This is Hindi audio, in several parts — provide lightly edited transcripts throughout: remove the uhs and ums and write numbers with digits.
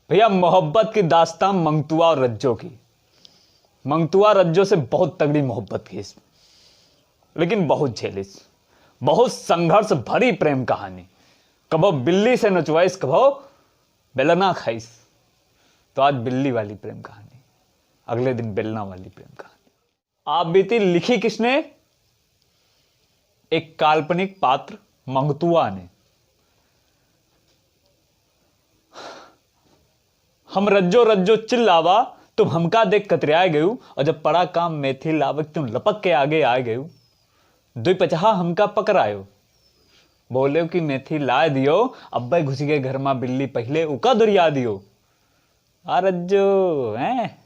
भैया मोहब्बत की दास्तान मंगतुआ और रज्जो की। मंगतुआ रज्जो से बहुत तगड़ी मोहब्बत की इसमें, लेकिन बहुत झेलिस, बहुत संघर्ष भरी प्रेम कहानी। कबो बिल्ली से नचवाइस, कबो बेलना खाइस। तो आज बिल्ली वाली प्रेम कहानी, अगले दिन बेलना वाली प्रेम कहानी। आप बीती लिखी किसने? एक काल्पनिक पात्र मंगतुआ ने। हम रज्जो रज्जो चिल्लावा, तुम हमका देख कतराए गयू, और जब पड़ा काम मेथी लावक तुम लपक के आगे आए गयू। दुई पचहा हमका पकड़ायो, बोले कि मेथी ला दियो, अब्बे घुस गए घर में बिल्ली पहले उका दुरिया दियो। आ रज्जो हैं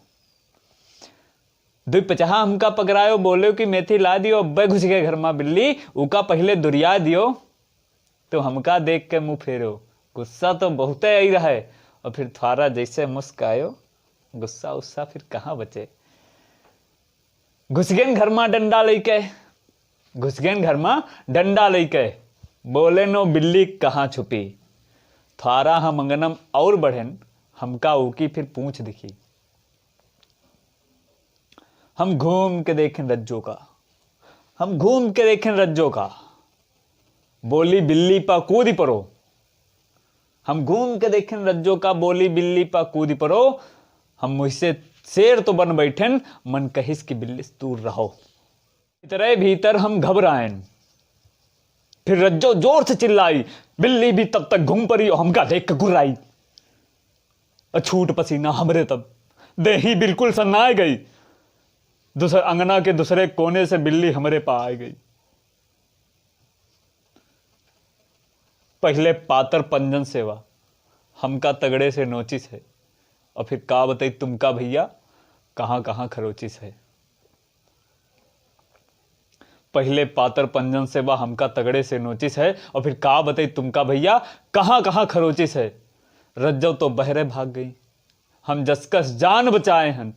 दुई पचहा हमका पकड़ायो, बोले कि मेथी ला दियो, अब्बे घुस गए घर में बिल्ली उका पहले दुरिया दियो। तो हमका देख के मुंह फेरो, गुस्सा तो बहुत आई रहा है, और फिर थारा जैसे मुस्कायो, गुस्सा उस्सा फिर कहां बचे। घुसगेन घर में डंडा लेके, घुसगेन घर में डंडा लेके, बोले नो बिल्ली कहां छुपी। थारा हम अंगनम और बढ़ेन, हमका ऊकी फिर पूंछ दिखी। हम घूम के देखें रज्जो का, हम घूम के देखें रज्जो का, बोली बिल्ली पा कूदी परो। हम घूम के देखें रज्जो का, बोली बिल्ली पा कूदी परो। हम मुझसे शेर तो बन बैठेन, मन कहिस कि बिल्ली दूर रहो। भीतरे भीतर हम घबराएन, फिर रज्जो जोर से चिल्लाई, बिल्ली भी तब तक घूम पड़ी और हमका देख के गुर्राई। छूट पसीना हमरे तब देही बिल्कुल सन्नाए गई। दूसरे अंगना के दूसरे कोने से बिल्ली हमरे पा आ गई। पहले पातर पंजन सेवा हमका तगड़े से नोचिस है, और फिर का बताई तुमका भैया कहां कहां खरोचिस है। पहले पातर पंजन सेवा हमका तगड़े से नोचिस है, और फिर का बताई तुमका भैया कहां कहां खरोचिस है। रज्जो तो बहरे भाग गई, हम जसकस जान बचाए हन,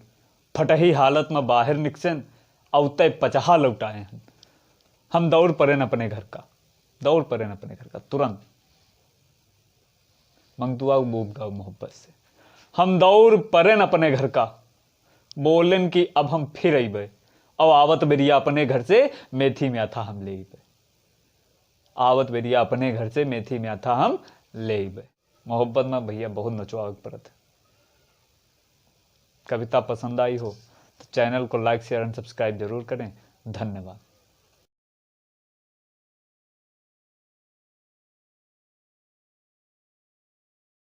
फटही हालत में बाहर निकसेन, अवते पचहा लौटाए हन। हम दौड़ पड़े न अपने घर का, दौड़ पड़े न अपने घर का तुरंत। मंगतुआ बूब गाओ मोहब्बत से, हम दौड़ पड़े न अपने घर का, बोलेन कि अब हम फिर अइबे, अब आवत बेरिया अपने घर से मेथी में था हम ले अइबे। आवत बेरिया अपने घर से मेथी में था हम ले अइबे। मोहब्बत में भैया बहुत नचवावे पड़त है। कविता पसंद आई हो तो चैनल को लाइक शेयर एंड सब्सक्राइब जरूर करें। धन्यवाद।